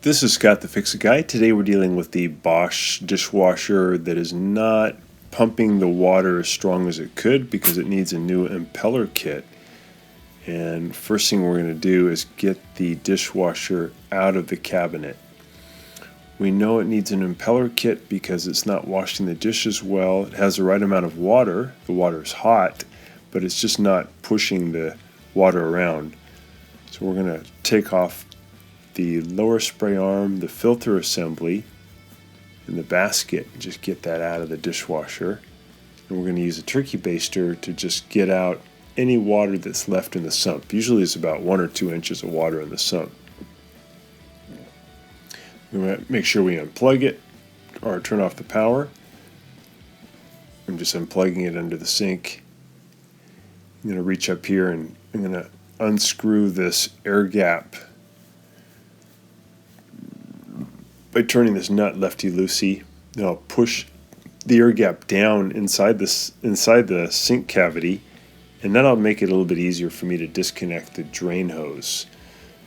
This is Scott the Fix-It Guy. Today we're dealing with the Bosch dishwasher that is not pumping the water as strong as it could because it needs a new impeller kit. And first thing we're going to do is get the dishwasher out of the cabinet. We know it needs an impeller kit because it's not washing the dishes well. It has the right amount of water. The water is hot, but it's just not pushing the water around. So we're going to take off the lower spray arm, the filter assembly, and the basket, and just get that out of the dishwasher. And we're going to use a turkey baster to just get out any water that's left in the sump. Usually it's about 1 or 2 inches of water in the sump. We're going to make sure we unplug it or turn off the power. I'm just unplugging it under the sink. I'm going to reach up here and I'm going to unscrew this air gap by turning this nut lefty-loosey. Then I'll push the air gap down inside the sink cavity, and that'll make it a little bit easier for me to disconnect the drain hose.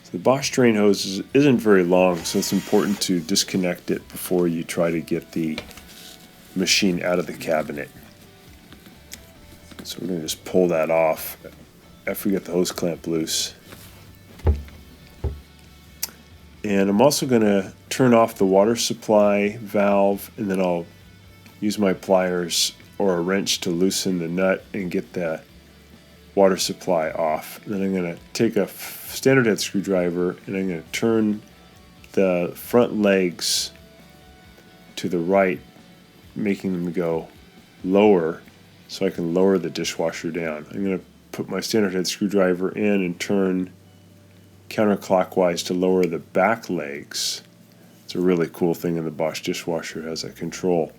So the Bosch drain hose isn't very long, so it's important to disconnect it before you try to get the machine out of the cabinet. So we're going to just pull that off after we get the hose clamp loose. And I'm also going to turn off the water supply valve, and then I'll use my pliers or a wrench to loosen the nut and get the water supply off. And then I'm going to take a standard head screwdriver and I'm going to turn the front legs to the right, making them go lower so I can lower the dishwasher down. I'm going to put my standard head screwdriver in and turn counterclockwise to lower the back legs. It's a really cool thing in the Bosch dishwasher. It has that control.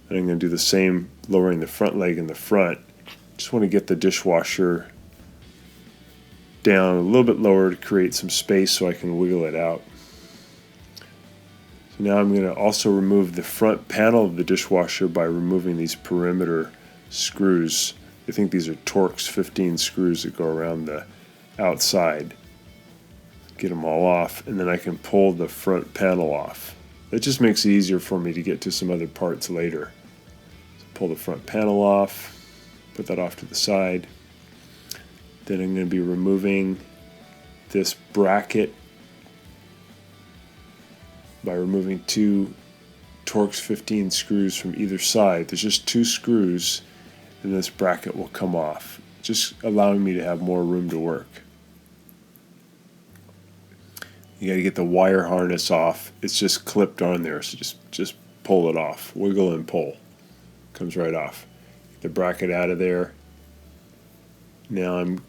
And I'm going to do the same, lowering the front leg in the front. Just want to get the dishwasher down a little bit lower to create some space so I can wiggle it out. So now I'm going to also remove the front panel of the dishwasher by removing these perimeter screws. I think these are Torx 15 screws that go around the outside. Get them all off, and then I can pull the front panel off. That just makes it easier for me to get to some other parts later. So pull the front panel off, put that off to the side. Then I'm going to be removing this bracket by removing 2 Torx 15 screws from either side. There's just 2 screws, and this bracket will come off, just allowing me to have more room to work. You got to get the wire harness off. It's just clipped on there, so just pull it off. Wiggle and pull. Comes right off. Get the bracket out of there. Now I'm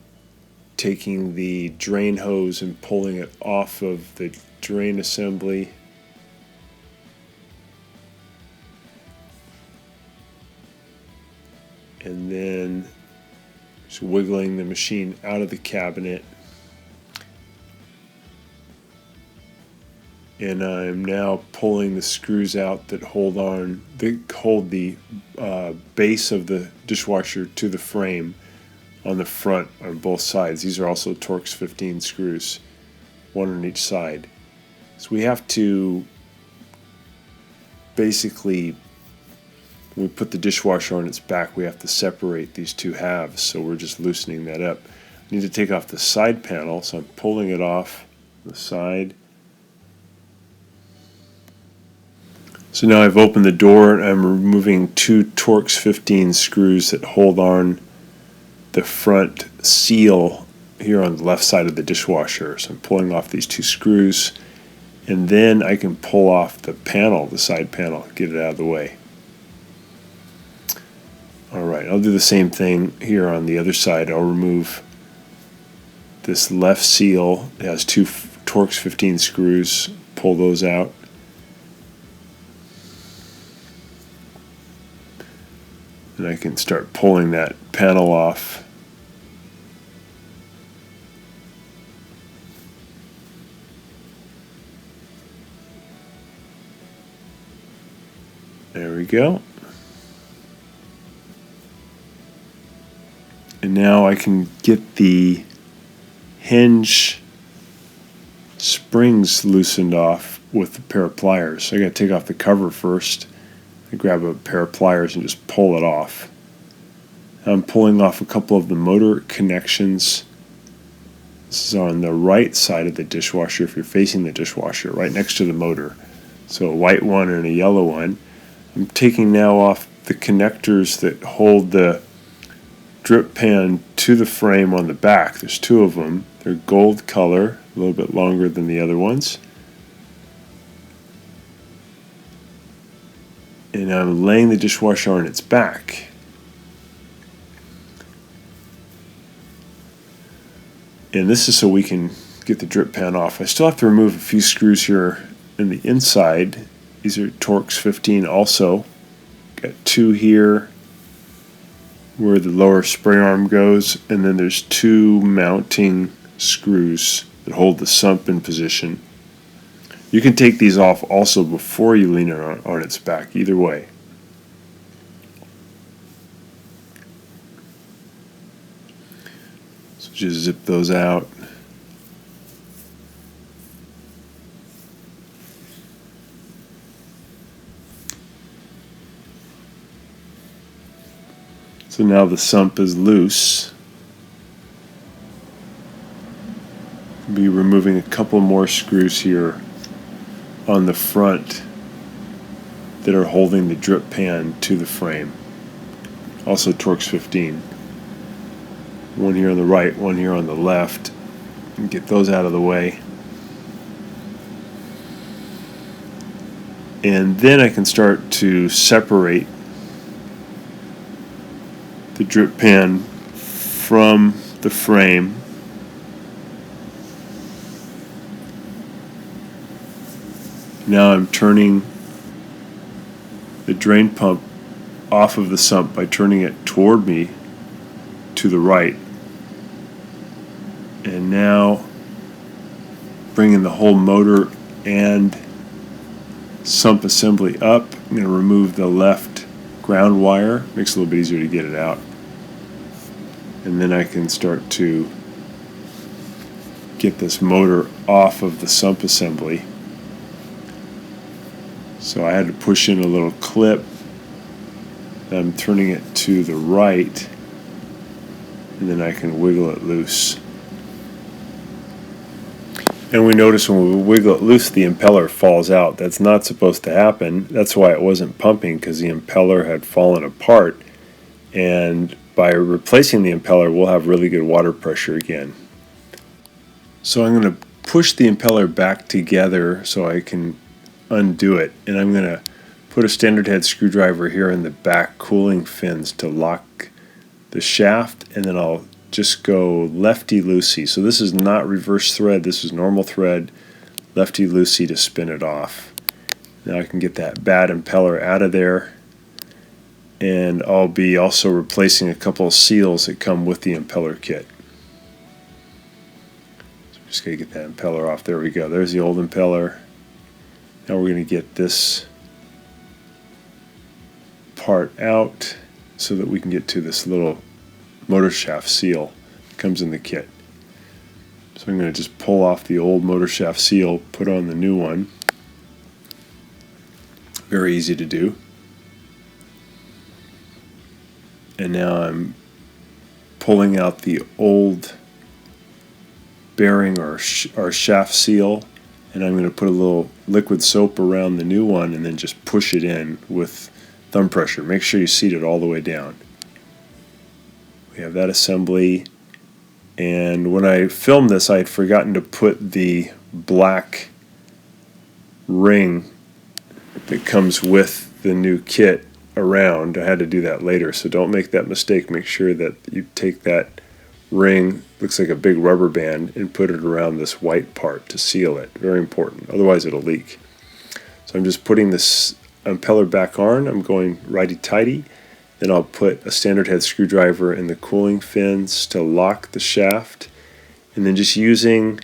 taking the drain hose and pulling it off of the drain assembly. And then just wiggling the machine out of the cabinet. And I'm now pulling the screws out that hold the base of the dishwasher to the frame on the front on both sides. These are also Torx 15 screws, 1 on each side. So we have to basically, when we put the dishwasher on its back, we have to separate these 2 halves. So we're just loosening that up. I need to take off the side panel, so I'm pulling it off the side. So now I've opened the door and I'm removing 2 Torx 15 screws that hold on the front seal here on the left side of the dishwasher. So I'm pulling off these 2 screws, and then I can pull off the panel, the side panel, get it out of the way. Alright, I'll do the same thing here on the other side. I'll remove this left seal. It has 2 Torx 15 screws. Pull those out. And I can start pulling that panel off. There we go. And now I can get the hinge springs loosened off with a pair of pliers. So I got to take off the cover first. I grab a pair of pliers and just pull it off. I'm pulling off a couple of the motor connections. This is on the right side of the dishwasher if you're facing the dishwasher, right next to the motor. So a white one and a yellow one. I'm taking now off the connectors that hold the drip pan to the frame on the back. There's two of them. They're gold color, a little bit longer than the other ones. And I'm laying the dishwasher on its back. And this is so we can get the drip pan off. I still have to remove a few screws here in the inside. These are Torx 15 also. Got two here where the lower spray arm goes, and then there's two mounting screws that hold the sump in position. You can take these off also before you lean it on its back, either way. So just zip those out. So now the sump is loose. I'll be removing a couple more screws here on the front that are holding the drip pan to the frame. Also Torx 15. One here on the right, one here on the left. And get those out of the way. And then I can start to separate the drip pan from the frame. Now I'm turning the drain pump off of the sump by turning it toward me to the right. And now bringing the whole motor and sump assembly up. I'm going to remove the left ground wire. Makes it a little bit easier to get it out. And then I can start to get this motor off of the sump assembly. So I had to push in a little clip. I'm turning it to the right, and then I can wiggle it loose. And we notice when we wiggle it loose, the impeller falls out. That's not supposed to happen. That's why it wasn't pumping, because the impeller had fallen apart. And by replacing the impeller, we'll have really good water pressure again. So I'm going to push the impeller back together so I can undo it. And I'm going to put a standard head screwdriver here in the back cooling fins to lock the shaft, and then I'll just go lefty-loosey. So this is not reverse thread, this is normal thread, lefty-loosey to spin it off. Now I can get that bad impeller out of there, and I'll be also replacing a couple of seals that come with the impeller kit. So I'm just going to get that impeller off. There we go, there's the old impeller. Now we're going to get this part out so that we can get to this little motor shaft seal that comes in the kit. So I'm going to just pull off the old motor shaft seal, put on the new one. Very easy to do. And now I'm pulling out the old bearing or shaft seal, and I'm going to put a little liquid soap around the new one and then just push it in with thumb pressure. Make sure you seat it all the way down. We have that assembly, and when I filmed this I had forgotten to put the black ring that comes with the new kit around. I had to do that later, so don't make that mistake. Make sure that you take that ring, looks like a big rubber band, and put it around this white part to seal it. Very important, otherwise it'll leak. So I'm just putting this impeller back on. I'm going righty-tighty. Then I'll put a standard head screwdriver in the cooling fins to lock the shaft, and then just using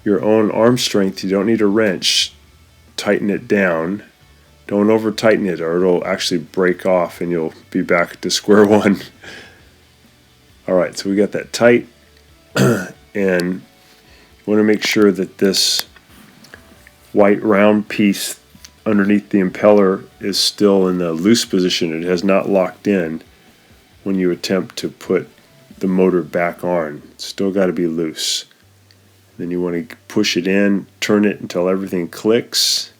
your own arm strength, you don't need a wrench, tighten it down. Don't over tighten it or it'll actually break off and you'll be back to square one. Alright, so we got that tight, and You want to make sure that this white round piece underneath the impeller is still in the loose position. It has not locked in when you attempt to put the motor back on. It's still got to be loose. Then you want to push it in, turn it until everything clicks,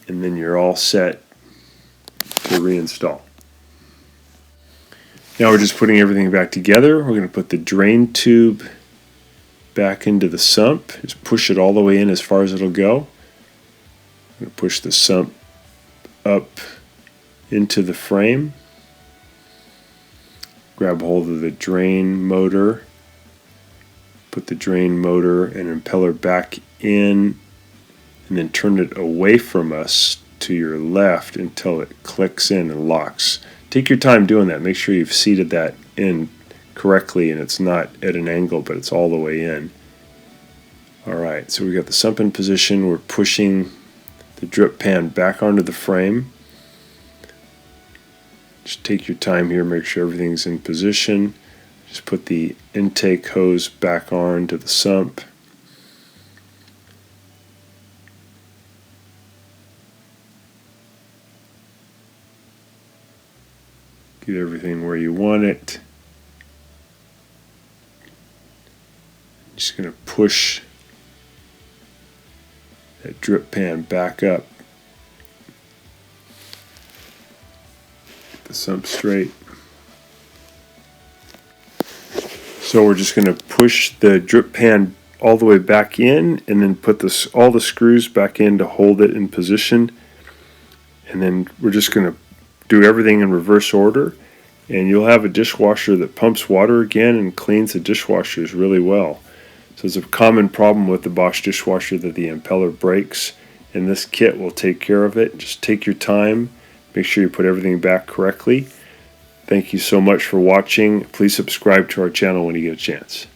and then you're all set to reinstall. Now we're just putting everything back together. We're going to put the drain tube back into the sump. Just push it all the way in as far as it'll go. I'm going to push the sump up into the frame. Grab hold of the drain motor. Put the drain motor and impeller back in, and then turn it away from us to your left until it clicks in and locks. Take your time doing that. Make sure you've seated that in correctly and it's not at an angle, but it's all the way in. Alright, so we got the sump in position. We're pushing the drip pan back onto the frame. Just take your time here, make sure everything's in position. Just put the intake hose back on to the sump. Get everything where you want it. Just going to push that drip pan back up. Get the sump straight. So we're just going to push the drip pan all the way back in and then put all the screws back in to hold it in position. And then we're just going to do everything in reverse order, and you'll have a dishwasher that pumps water again and cleans the dishwashers really well. So it's a common problem with the Bosch dishwasher that the impeller breaks, and this kit will take care of it. Just take your time, make sure you put everything back correctly. Thank you so much for watching. Please subscribe to our channel when you get a chance.